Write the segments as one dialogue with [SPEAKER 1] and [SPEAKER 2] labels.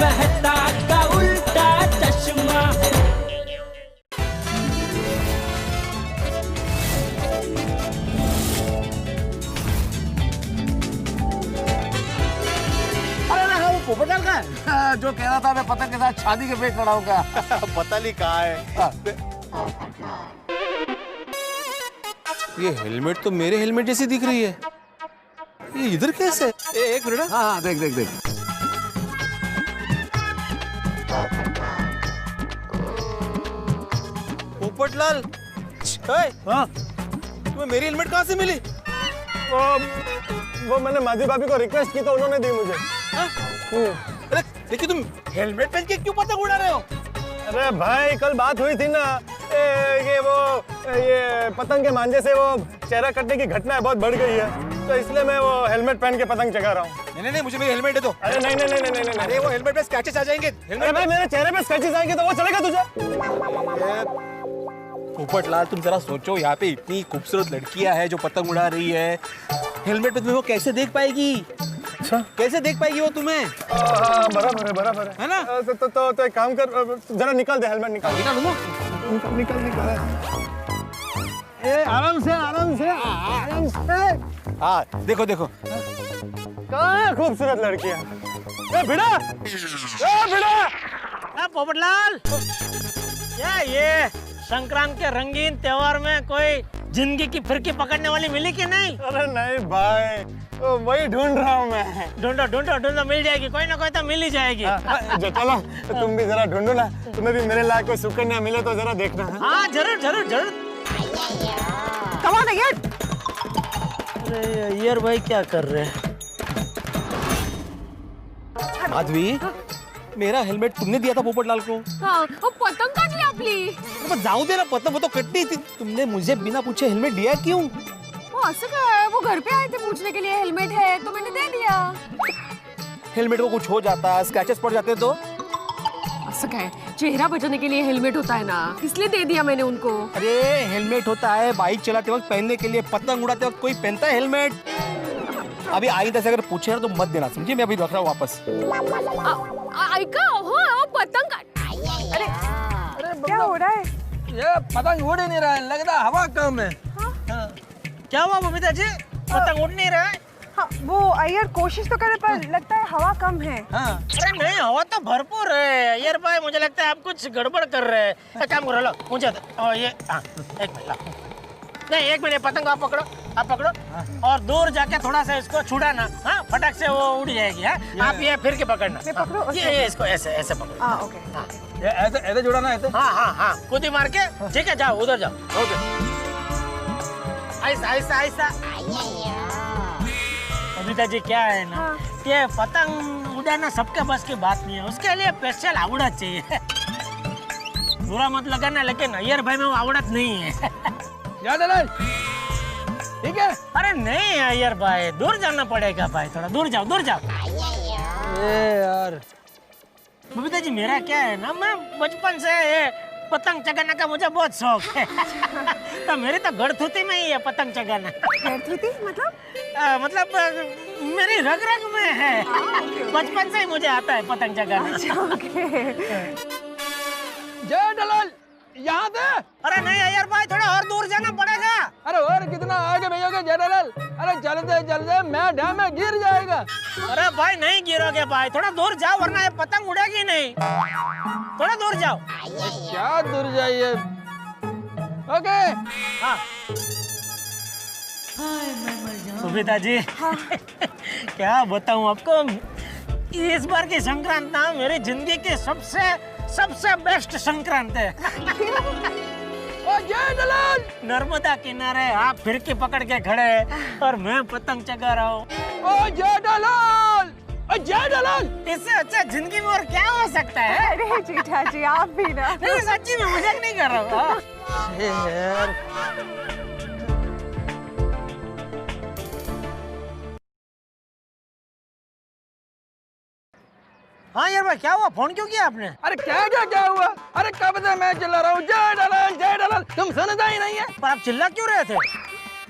[SPEAKER 1] मेहता का उल्टा चश्मा।
[SPEAKER 2] पोपटलाल का जो कह रहा था मैं पतंग के साथ शादी के पे खड़ा होगा।
[SPEAKER 3] पता नहीं कहाँ है। ये हेलमेट तो मेरे हेलमेट जैसी दिख रही है, ये इधर कैसे? एक मिनट।
[SPEAKER 2] हाँ देख देख देख।
[SPEAKER 3] पोपटलाल, तुम्हें मेरी हेलमेट कहाँ से मिली?
[SPEAKER 4] वो मैंने माजी भाभी को रिक्वेस्ट की तो उन्होंने दी मुझे।
[SPEAKER 3] अरे लेकिन तुम हेलमेट पहन के क्यों पतंग उड़ा रहे हो?
[SPEAKER 4] अरे भाई कल बात हुई थी ना, ये पतंग के मांझे से वो चेहरा कटने की घटना बहुत बढ़ गई है, तो इसलिए मैं वो हेलमेट पहन के पतंग चगा रहा हूँ।
[SPEAKER 3] नहीं, मुझे मेरी हेलमेट दे दो।
[SPEAKER 4] अरे नहीं।
[SPEAKER 3] अरे वो हेलमेट पे स्क्रैचेस आ जाएंगे।
[SPEAKER 4] अरे भाई मेरे चेहरे पे स्क्रैचेस आएंगे तो वो चलेगा तुझे?
[SPEAKER 3] पोपटलाल तुम जरा सोचो, यहाँ पे इतनी खूबसूरत लड़कियां हैं जो पतंग उड़ा रही है, हेलमेट पे तुम्हें वो कैसे देख पाएगी? अच्छा कैसे देख पाएगी वो तुम्हें?
[SPEAKER 4] बराबर
[SPEAKER 3] है ना?
[SPEAKER 4] तो एक काम कर, जरा निकाल दे हेलमेट, निकाल। ए आराम से।
[SPEAKER 3] हाँ देखो।
[SPEAKER 4] कहाँ है खूबसूरत लड़कियां? भिड़ा।
[SPEAKER 5] पोपटलाल, क्या ये संक्रांत के रंगीन त्योहार में कोई जिंदगी की फिरकी पकड़ने वाली मिली कि नहीं?
[SPEAKER 4] अरे नहीं भाई, वही ढूंढ रहा हूँ मैं।
[SPEAKER 5] ढूंढो मिल जाएगी, कोई ना कोई तो मिल ही जाएगी।
[SPEAKER 4] जो चलो तुम भी जरा ढूंढो ना, तुम्हें भी मेरे लायक कोई सुकन्या मिले तो जरा देखना।
[SPEAKER 5] हाँ जरूर।
[SPEAKER 6] कमाल है।
[SPEAKER 5] अरे यार भाई क्या कर रहे हैं?
[SPEAKER 3] माधवी, मेरा हेलमेट तुमने दिया था पोपटलाल को।
[SPEAKER 6] हाँ, वो पतंग का दिया प्लीज।
[SPEAKER 3] जाओ दे ना, पतंग वो तो कटनी थी। तुमने मुझे बिना पूछे हेलमेट दिया क्यों?
[SPEAKER 6] वो ऐसा क्या है, वो घर पे आए थे पूछने के लिए हेलमेट है तो मैंने दे दिया।
[SPEAKER 3] हेलमेट को कुछ हो जाता, स्क्रैचेस पड़ जाते तो?
[SPEAKER 6] ऐसा क्या है, चेहरा बचाने के लिए हेलमेट होता है ना, इसलिए दे दिया मैंने उनको।
[SPEAKER 3] अरे हेलमेट होता है बाइक चलाते वक्त पहनने के लिए, पतंग उड़ाते वक्त कोई पहनता है हेलमेट? अभी आइंदा से अगर पूछे ना तो मत देना, समझिए? मैं अभी रख रहा हूँ वापस।
[SPEAKER 6] पतंग। अरे क्या हो रहा है?
[SPEAKER 1] ये पतंग उड़ ही नहीं रहा है, लग रहा हवा कम है।
[SPEAKER 5] क्या हुआ बबीता जी, पतंग उड़ नहीं रहा है?
[SPEAKER 7] हाँ, वो अय्यर कोशिश तो करे पर लगता है हवा कम है।
[SPEAKER 5] अरे नहीं, हवा तो भरपूर है अय्यर भाई, मुझे लगता है आप कुछ गड़बड़ कर रहे हैं। एक काम करो, लो मुझे ये एक मिनट, नहीं एक मिनट, पतंग आप पकड़ो और दूर जाके थोड़ा सा इसको छुड़ाना। हाँ, फटक से वो उड़ जाएगी। आप ये फिर के पकड़ना।
[SPEAKER 7] मैं पकड़ो?
[SPEAKER 5] ये इसको ऐसे पकड़ो।
[SPEAKER 7] ओके।
[SPEAKER 1] ऐसे जुड़ाना है।
[SPEAKER 5] हाँ, कूदी मार के। ठीक है, जाओ उधर जाओ।
[SPEAKER 1] ओके।
[SPEAKER 5] ऐसा। बबीता जी क्या है ना, ये पतंग उड़ाना सबके बस की बात नहीं है, उसके लिए स्पेशल आवड़त चाहिए। बुरा मत लगाना, लेकिन अय्यर भाई में वो आवड़त नहीं है।
[SPEAKER 1] ठीक है।
[SPEAKER 5] अरे नहीं अय्यर भाई, दूर जाना पड़ेगा भाई, थोड़ा दूर जाओ।
[SPEAKER 1] यार
[SPEAKER 5] बबीता जी मेरा क्या है ना, मैं बचपन से पतंग चगाने का मुझे बहुत शौक है। तो मेरी तो गड़थुती में ही है पतंग चगाना।
[SPEAKER 7] गड़थुती
[SPEAKER 5] मतलब मेरी रग में है। बचपन से ही मुझे आता है पतंग चगाना।
[SPEAKER 1] जय दलाल, यहाँ से।
[SPEAKER 5] अरे नहीं अय्यर भाई, थोड़ा और दूर जाना पड़ेगा।
[SPEAKER 1] अरे और कितना आगे भैया जय दलाल? अरे चलते मैं डैम में गिर जाएगा।
[SPEAKER 5] अरे भाई नहीं गिरोगे भाई, थोड़ा दूर जाओ वरना ये पतंग उड़ेगी नहीं। थोड़ा दूर जाओ।
[SPEAKER 1] क्या दूर जाइए? ओके।
[SPEAKER 5] हाँ सुबीता जी, क्या बताऊं आपको, इस बार की संक्रांत ना मेरी जिंदगी की सबसे बेस्ट संक्रांत है।
[SPEAKER 1] ओ जय दलाल,
[SPEAKER 5] नर्मदा किनारे आप फिरकी पकड़ के खड़े हैं और मैं पतंग चगा रहा हूँ।
[SPEAKER 1] ओ जय दलाल, ओ जय दलाल।
[SPEAKER 5] इससे अच्छा जिंदगी में और क्या हो सकता है?
[SPEAKER 7] अरे जेठा जी आप भी ना।
[SPEAKER 5] नहीं सच्ची में मजाक नहीं कर रहा हूँ। हाँ यार भाई, क्या हुआ? फोन क्यों किया आपने?
[SPEAKER 1] अरे क्या हुआ? अरे कब से मैं चिल्ला रहा हूँ जय दलाल, तुम सुनता ही नहीं है।
[SPEAKER 5] पर आप चिल्ला क्यों रहे थे?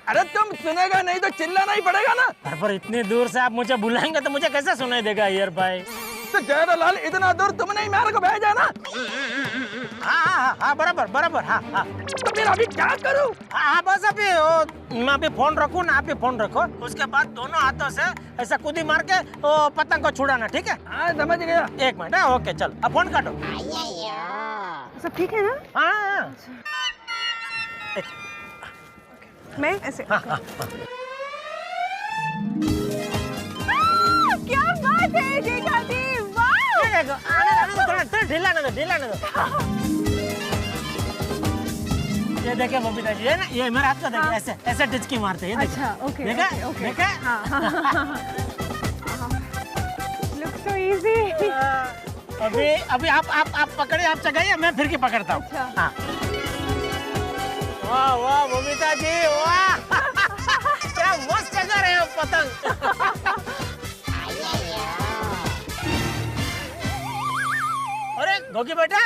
[SPEAKER 1] अरे तुम सुनेगा नहीं तो चिल्लाना ही पड़ेगा ना।
[SPEAKER 5] पर इतनी दूर से आप मुझे बुलाएंगे तो मुझे कैसे सुनाई देगा यार भाई?
[SPEAKER 1] तो जेठालाल इतना दूर तुमने ही मेरे को भेजा ना,
[SPEAKER 5] हाँ बराबर बराबर, हाँ हाँ।
[SPEAKER 1] तो फिर अभी क्या करूं?
[SPEAKER 5] हाँ बस अभी मैं अभी फोन रखूँ ना, आप भी फोन रखो, उसके बाद दोनों हाथों से ऐसा कूदी मार के वो पतंग को छुड़ाना, ठीक है?
[SPEAKER 1] हाँ समझ गया।
[SPEAKER 5] एक मिनट, हाँ ओके चल, अब फोन काटो।
[SPEAKER 7] सब ठीक है ना?
[SPEAKER 5] हाँ
[SPEAKER 7] मैं ऐसे
[SPEAKER 5] हाँ हाँ।
[SPEAKER 7] क्या बात है जेठा जी, वाह!
[SPEAKER 5] थोड़ा ढीला ना दो। ये देखे बबीता जी, है ना, ये मेरे हाथ को देखे, ऐसे ऐसे टिचकी मारते हैं।
[SPEAKER 7] अच्छा, ओके,
[SPEAKER 5] देखा
[SPEAKER 7] ओके।
[SPEAKER 5] देखा।
[SPEAKER 7] Looks so easy.
[SPEAKER 5] अभी आप पकड़े, आप चगाइए, मैं फिर की पकड़ता हूँ।
[SPEAKER 7] अच्छा।
[SPEAKER 5] हाँ। वाह वाह बबीता जी, वाह! क्या मस्त चगा रहे हो पतंग। अरे गोगी बेटा,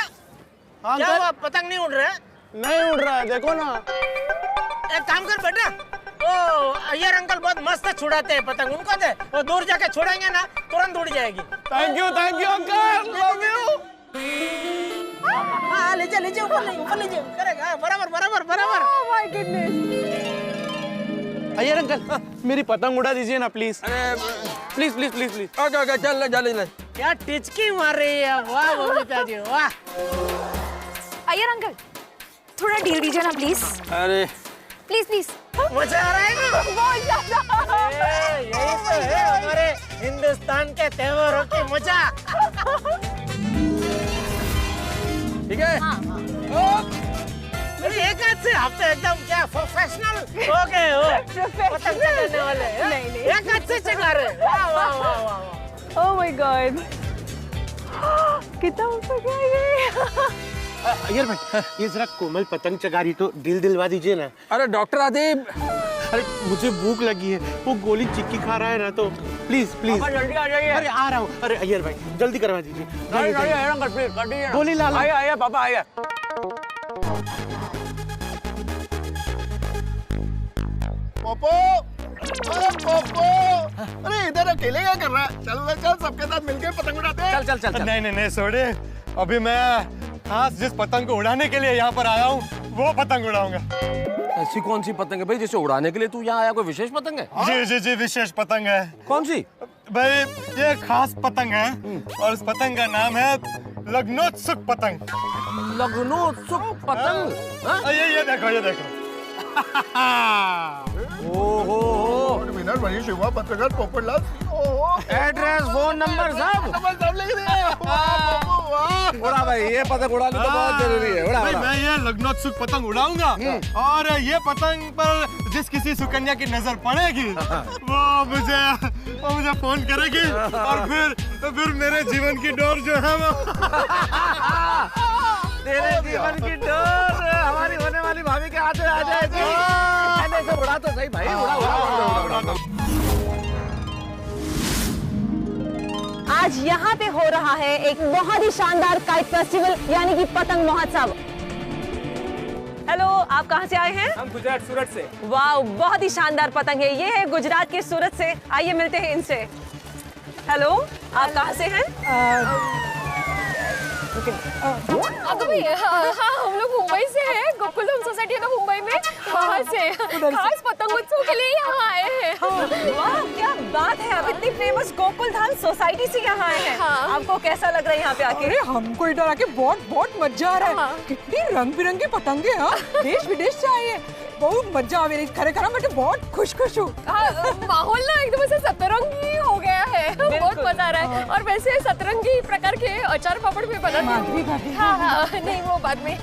[SPEAKER 5] क्या हुआ, पतंग नहीं उड़ रहे?
[SPEAKER 4] नहीं उड़ रहा है, देखो ना।
[SPEAKER 5] एक काम कर बेटा, ओ अय्यर अंकल बहुत मस्त छुड़ाते हैं पतंग, उनको दे, वो दूर जाके छुड़ाएंगे ना तुरंत उड़ जाएगी।
[SPEAKER 4] Thank you uncle, love you.
[SPEAKER 5] हाँ लीजिए ऊपर लीजिए, करेगा बराबर बराबर बराबर।
[SPEAKER 7] Oh my goodness.
[SPEAKER 4] Iyer uncle, मेरी पतंग उड़ा दीजिए ना please, please please please please.
[SPEAKER 1] Okay चल ले।
[SPEAKER 5] क्या टिचकी मार रही है, वाह बबीता जी वाह।
[SPEAKER 8] अय्यर अंकल, थोड़ा ढील दीजिए ना प्लीज,
[SPEAKER 1] अरे
[SPEAKER 8] प्लीज प्लीज।
[SPEAKER 5] मजा आ रहा है ना?
[SPEAKER 7] बहुत ज्यादा।
[SPEAKER 5] यही तो है हमारे हिंदुस्तान के त्योहारों की मजा।
[SPEAKER 1] ठीक है।
[SPEAKER 5] एक हाथ से आप तो एकदम क्या प्रोफेशनल हो गए हो, पतंग चलाने वाले।
[SPEAKER 7] नहीं।
[SPEAKER 5] एक हाथ से चला रहे, वाह वाह वाह वाह।
[SPEAKER 7] Oh my God. कितना ऊपर गया ये?
[SPEAKER 4] अय्यर भाई, ये जरा कोमल पतंग चगा रही, तो दिल दिलवा दीजिए ना।
[SPEAKER 1] अरे डॉक्टर आदिब,
[SPEAKER 4] अरे मुझे भूख लगी है, वो गोली चिक्की खा रहा है ना, तो प्लीज प्लीज।
[SPEAKER 1] जल्दी आ जाइए।
[SPEAKER 4] अरे आ रहा हूँ। अरे अय्यर भाई जल्दी करवा दीजिए।
[SPEAKER 1] नहीं,
[SPEAKER 4] गोली ला लो।
[SPEAKER 1] आइए पापा आइए।
[SPEAKER 2] पोपो, अरे पोपो, अरे इधर अकेले क्या कर रहा है? चल सबके साथ मिलके पतंग उड़ाते हैं।
[SPEAKER 3] चल
[SPEAKER 4] नहीं छोड़े, अभी मैं खास जिस पतंग को उड़ाने के लिए यहाँ पर आया हूँ वो पतंग उड़ाऊंगा।
[SPEAKER 2] ऐसी कौन सी पतंग है भाई जिसे उड़ाने के लिए तू यहाँ आया? कोई विशेष पतंग है?
[SPEAKER 4] जी विशेष पतंग है।
[SPEAKER 2] कौन सी?
[SPEAKER 4] भाई ये खास पतंग है और इस पतंग का नाम है लग्नोत्सुक पतंग।
[SPEAKER 2] लग्नोत्सुक पतंग? हाँ?
[SPEAKER 4] ये देखो।
[SPEAKER 2] ओहो, विनर वही शिवा पत्रकार पोपटलाल। एड्रेस, फोन नंबर सब लिख दिया। उड़ा भाई, ये पतंग उड़ाना तो बहुत जरूरी है। उड़ा
[SPEAKER 4] भाई मैं ये लग्नोत्सुक पतंग उड़ाऊंगा और ये पतंग पर जिस किसी सुकन्या की नजर पड़ेगी वो मुझे फोन करेगी और फिर मेरे जीवन की डोर जो है वो
[SPEAKER 2] तेरे जीवन की डोर हमारी होने वाली भाभी के हाथ में आ जाएगी। ऐसे उड़ा तो सही भाई, उड़ा।
[SPEAKER 9] आज यहाँ पे हो रहा है एक बहुत ही शानदार काइट फेस्टिवल, यानी कि पतंग महोत्सव। हेलो, आप कहाँ से आए हैं?
[SPEAKER 3] हम गुजरात सूरत से।
[SPEAKER 9] वाह, बहुत ही शानदार पतंग है। ये है गुजरात के सूरत से। आइए मिलते हैं इनसे। हेलो, आप कहाँ से हैं?
[SPEAKER 6] हाँ, हम लोग मुंबई से हैं। गोकुलधाम सोसाइटी है ना मुंबई में, वहाँ से खास पतंग उत्सव के लिए यहाँ आए हैं।
[SPEAKER 9] वाह, क्या बात है! आप इतनी फेमस गोकुलधाम सोसाइटी से यहाँ आए हैं।
[SPEAKER 6] हाँ।
[SPEAKER 9] आपको कैसा लग रहा है यहाँ पे आके?
[SPEAKER 10] अरे हमको इधर आके बहुत मजा आ रहा है। कितनी रंग बिरंगी पतंगे हैं, देश विदेश से आए हैं। बहुत मजा आ रही है। खरे मैं बहुत खुश हूँ।
[SPEAKER 6] माहौल ना एकदम ऐसे सतरंगी हो गया है, बहुत मजा आ रहा है। और वैसे सतरंगी प्रकार के अचार पापड़ भी बनाते हैं। हाँ, नहीं वो बाद में।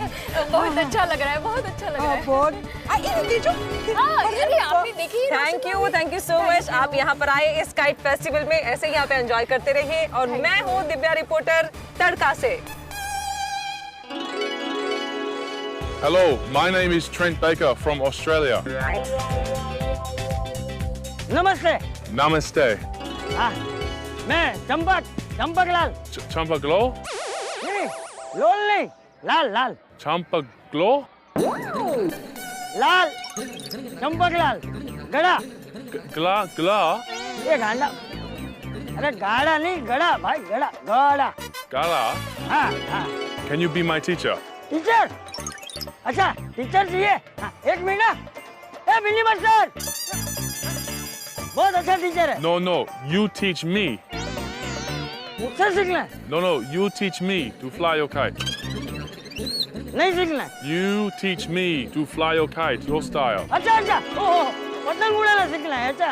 [SPEAKER 6] बहुत अच्छा लग रहा है, बहुत अच्छा लग रहा है। आपने देखी?
[SPEAKER 9] Thank you so much. आप यहाँ पर आए इस काइट फेस्टिवल में, ऐसे ही यहाँ पे एंजॉय करते रहिए। और मैं हूँ दिव्या रिपोर्टर तड़का से।
[SPEAKER 11] Hello, my name is Trent Baker from Australia.
[SPEAKER 5] नमस्ते।
[SPEAKER 11] Namaste.
[SPEAKER 5] हाँ, मैं चंपक लाल।
[SPEAKER 11] Champa Glow?
[SPEAKER 5] नहीं, लोल नहीं, लाल।
[SPEAKER 11] Champa Glow?
[SPEAKER 5] लाल, चंपक लाल, गड़ा।
[SPEAKER 11] Gla?
[SPEAKER 5] ये गांडा।
[SPEAKER 12] अरे गाड़ा नहीं, गड़ा भाई, गड़ा गड़ा।
[SPEAKER 11] Gala?
[SPEAKER 12] हाँ हाँ।
[SPEAKER 11] Can you be my teacher?
[SPEAKER 12] Teacher? अच्छा टीचर चाहिए? हाँ, एक मिनट। ए बिल्ली मास्टर, बहुत अच्छा टीचर है।
[SPEAKER 11] No, no, you teach me.
[SPEAKER 12] मुझसे सीखना है?
[SPEAKER 11] No, no, you teach me to fly your kite.
[SPEAKER 12] नहीं सीखना है?
[SPEAKER 11] You teach me to fly your kite, your style.
[SPEAKER 12] अच्छा अच्छा, ओहो, पतंग उड़ाना सीखना है, अच्छा।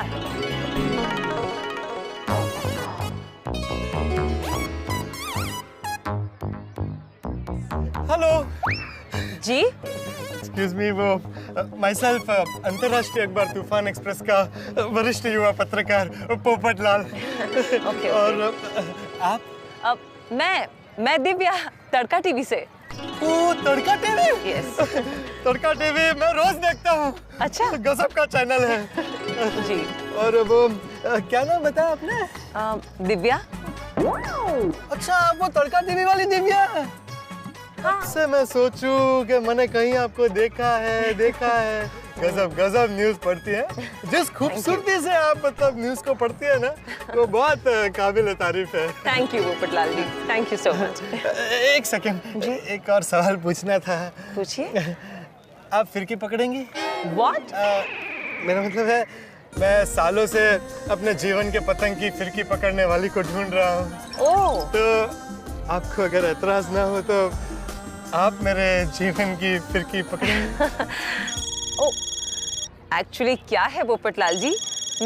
[SPEAKER 4] हेलो
[SPEAKER 6] जी।
[SPEAKER 4] एक्सक्यूज मी, वो माई सेल्फ अंतर्राष्ट्रीय अखबार तूफान एक्सप्रेस का वरिष्ठ युवा पत्रकार पोपटलाल।
[SPEAKER 6] ओके।
[SPEAKER 4] और आप?
[SPEAKER 6] मैं दिव्या, तड़का टीवी से।
[SPEAKER 4] ओ तड़का टीवी?
[SPEAKER 6] यस।
[SPEAKER 4] तड़का टीवी मैं रोज देखता हूँ।
[SPEAKER 6] अच्छा।
[SPEAKER 4] गजब का चैनल है।
[SPEAKER 6] जी।
[SPEAKER 4] और वो क्या नाम बताया आपने?
[SPEAKER 6] दिव्या।
[SPEAKER 4] अच्छा, वो तड़का टीवी वाली दिव्या। हाँ। से मैं सोचूं कि मैंने कहीं आपको देखा है। गजब गजब न्यूज़ पढ़ती है। जिस खूबसूरती से आप मतलब न्यूज़ को पढ़ती है ना, वो बहुत काबिल तारीफ है।
[SPEAKER 6] Thank you Popatlal ji, thank you so much.
[SPEAKER 4] एक सेकंड, एक और सवाल पूछना था।
[SPEAKER 6] पूछिए।
[SPEAKER 4] आप फिरकी पकड़ेंगी?
[SPEAKER 6] What?
[SPEAKER 4] मेरा मतलब है, मैं सालों से अपने जीवन के पतंग की फिरकी पकड़ने वाली को ढूंढ रहा हूँ।
[SPEAKER 6] ओह।
[SPEAKER 4] तो आपको अगर एतराज ना हो तो आप मेरे जीवन की फिरकी पकड़ेंगे?
[SPEAKER 6] ओह, एक्चुअली क्या है पोपटलाल जी,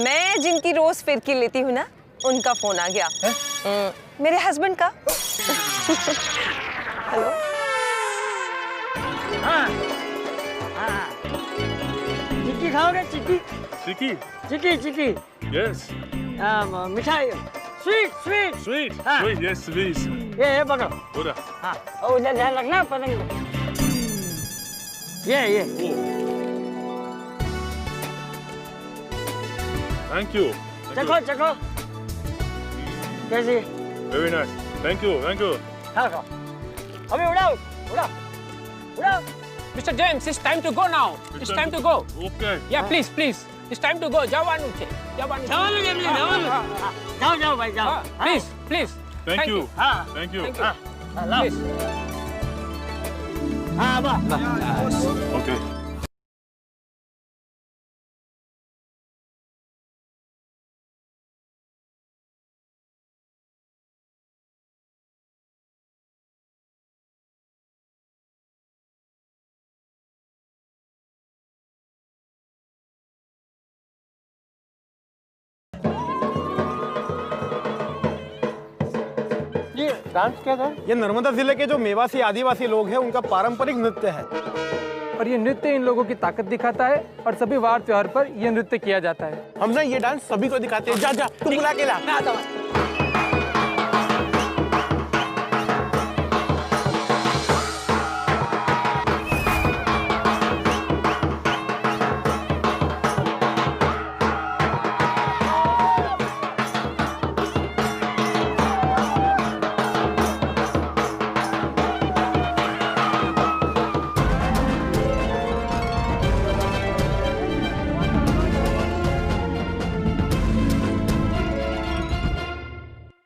[SPEAKER 6] मैं जिनकी रोज फिरकी लेती हूँ ना, उनका फोन आ गया। मेरे हस्बैंड का। हेलो।
[SPEAKER 12] हाँ हाँ। चिक्की खाओगे? चिक्की?
[SPEAKER 11] Chiki?
[SPEAKER 12] चिक्की।
[SPEAKER 11] Yes.
[SPEAKER 12] मिठाई, स्वीट।
[SPEAKER 11] Sweet.
[SPEAKER 12] हाँ।
[SPEAKER 11] Sweet, yes, please.
[SPEAKER 12] ये पकड़ो।
[SPEAKER 11] Buddha.
[SPEAKER 12] हाँ, और उधर ध्यान रखना पतंग को। ये।
[SPEAKER 11] Thank you.
[SPEAKER 12] चखो। कैसी?
[SPEAKER 11] Very nice. Thank you.
[SPEAKER 12] हाँ। अभी उड़ाओ।
[SPEAKER 13] Mr. James, it's time to go now. It's time to go.
[SPEAKER 11] Okay.
[SPEAKER 13] Yeah, please. It's time to go. Jawanu.
[SPEAKER 12] जाओ भाई, जाओ।
[SPEAKER 13] Please.
[SPEAKER 11] Thank you.
[SPEAKER 12] हाँ।
[SPEAKER 11] Thank you.
[SPEAKER 13] Please.
[SPEAKER 12] हाँ, बस।
[SPEAKER 11] Okay.
[SPEAKER 4] डांस क्या था? ये नर्मदा जिले के जो मेवासी आदिवासी लोग हैं, उनका पारंपरिक नृत्य है।
[SPEAKER 1] और ये नृत्य इन लोगों की ताकत दिखाता है और सभी वार त्योहार पर ये नृत्य किया जाता है।
[SPEAKER 4] हम ना ये डांस सभी को दिखाते हैं। जा तू बुला के ला।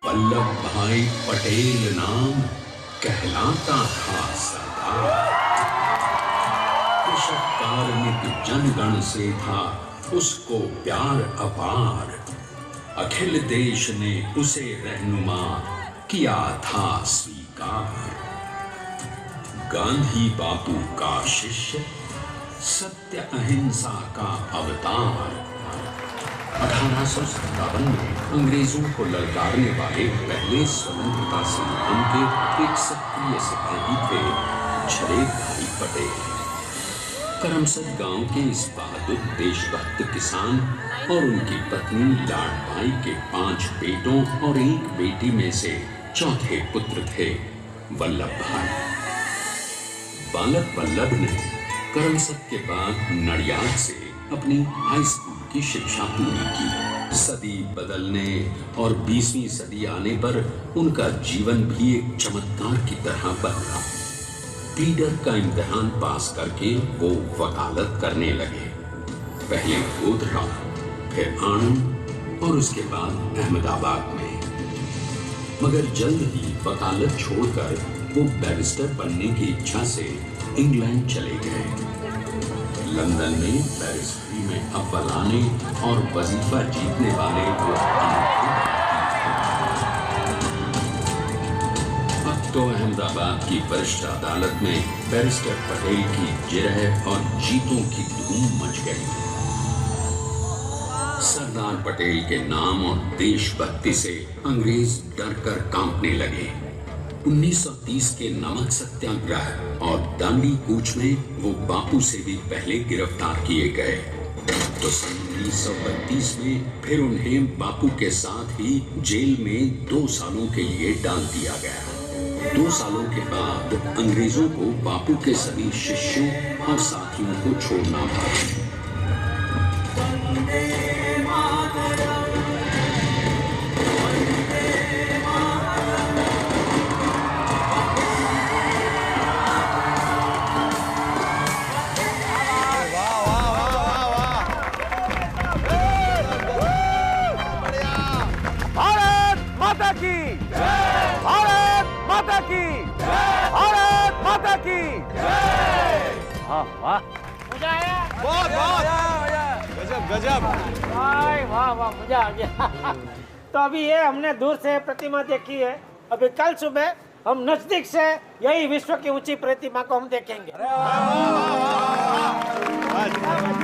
[SPEAKER 14] वल्लभ भाई पटेल नाम कहलाता था सरदार। कृषक कार्मिक जनगण से था उसको प्यार अपार। अखिल देश ने उसे रहनुमा किया था स्वीकार। गांधी बापू का शिष्य, सत्य अहिंसा का अवतार। 1857 में अंग्रेजों को ललकारने वाले पहले स्वतंत्रता संग्राम के एक सक्रिय सिपाही थे झरे भाई पटेल। करमसद गांव के इस बहादुर देशभक्त किसान और उनकी पत्नी लाडबाई के 5 बेटों और 1 बेटी में से चौथे पुत्र थे वल्लभ भाई। बालक वल्लभ ने करमसद के बाद नडियाद से अपनी हाई स्कूल की शिक्षा पूरी की। सदी बदलने और 20वीं सदी आने पर उनका जीवन भी एक चमत्कार की तरह बदला। प्लीडर का इम्तिहान पास करके वो वकालत करने लगे। पहले गोधरा, फिर आणंद और उसके बाद अहमदाबाद में। मगर जल्द ही वकालत छोड़कर वो बैरिस्टर बनने की इच्छा से इंग्लैंड चले गए। लंदन में बैरिस्ट्री में अव्वल आने और वजीफा जीतने वाले वो अब तो अहमदाबाद की वरिष्ठ अदालत में बैरिस्टर पटेल की जिरह और जीतों की धूम मच गई। सरदार पटेल के नाम और देशभक्ति से अंग्रेज डर कर कांपने लगे। 1930 के नमक सत्याग्रह और दांडी कूच में वो बापू से भी पहले गिरफ्तार किए गए। तो सन 1932 में फिर उन्हें बापू के साथ ही जेल में 2 सालों के लिए डाल दिया गया। 2 सालों के बाद अंग्रेजों को बापू के सभी शिष्यों और साथियों को छोड़ना पड़ा।
[SPEAKER 5] मजा आया?
[SPEAKER 2] बहुत गजब गजब।
[SPEAKER 5] वाह वाह मजा आ गया। तो अभी ये हमने दूर से प्रतिमा देखी है, अभी कल सुबह हम नजदीक से यही विश्व की ऊंची प्रतिमा को हम देखेंगे। अच्छे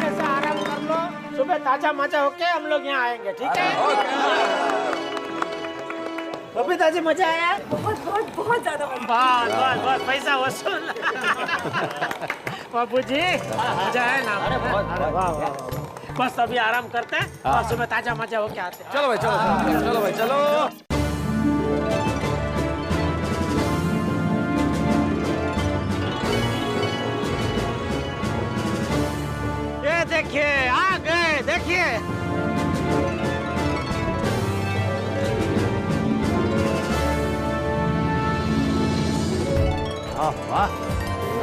[SPEAKER 5] से आराम कर लो, सुबह ताजा माजा होके हम लोग यहाँ आएंगे, ठीक है? बबीता जी मजा आया?
[SPEAKER 6] बहुत बहुत बहुत ज्यादा
[SPEAKER 5] बहुत पैसा वसूल। बाबू जी मजा है ना? अरे वाह वाह। बस अभी आराम करते हैं और सुबह ताजा मजा होके आते हैं।
[SPEAKER 2] चलो भाई चलो भाई चलो।
[SPEAKER 5] ये देखिए आ गए, देखिए।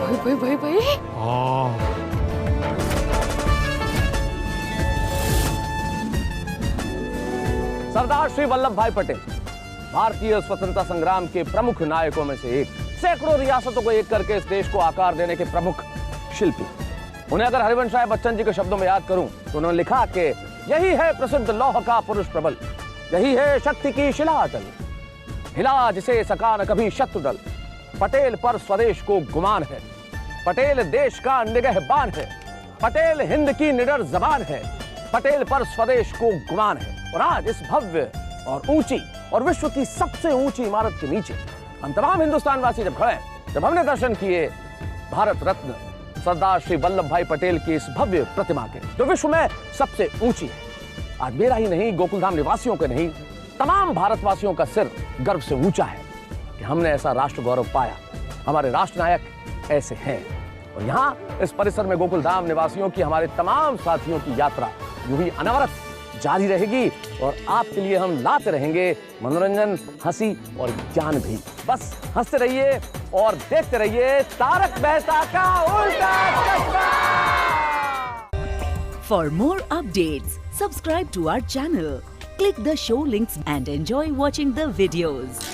[SPEAKER 6] भाई भाई भाई
[SPEAKER 15] सरदार श्री वल्लभ भाई पटेल भारतीय स्वतंत्रता संग्राम के प्रमुख नायकों में से एक, सैकड़ों रियासतों को एक करके इस देश को आकार देने के प्रमुख शिल्पी। उन्हें अगर हरिवंश राय बच्चन जी के शब्दों में याद करूं तो उन्होंने लिखा कि यही है प्रसिद्ध लौह का पुरुष प्रबल, यही है शक्ति की शिलाटल, हिला जिसे सका न कभी शत्रु दल। पटेल पर स्वदेश को गुमान है, पटेल देश का निगहबान है, पटेल हिंद की निडर जबान है, पटेल पर स्वदेश को गुमान है। और आज इस भव्य और ऊंची और विश्व की सबसे ऊंची इमारत के नीचे हम तमाम हिंदुस्तान वासी जब खड़े, जब हमने दर्शन किए भारत रत्न सरदार श्री वल्लभ भाई पटेल की इस भव्य प्रतिमा के, जो विश्व में सबसे ऊंची है, आज मेरा ही नहीं, गोकुलधाम निवासियों के नहीं, तमाम भारतवासियों का सिर गर्व से ऊंचा है कि हमने ऐसा राष्ट्र गौरव पाया, हमारे राष्ट्र नायक ऐसे हैं। और यहाँ इस परिसर में गोकुलधाम निवासियों की, हमारे तमाम साथियों की यात्रा यूं ही अनवरत जारी रहेगी और आपके लिए हम लाते रहेंगे मनोरंजन, हंसी और ज्ञान भी। बस हंसते रहिए और देखते रहिए तारक मेहता का उल्टा चश्मा।
[SPEAKER 16] For more updates, subscribe to our channel, click the show links and enjoy watching the videos.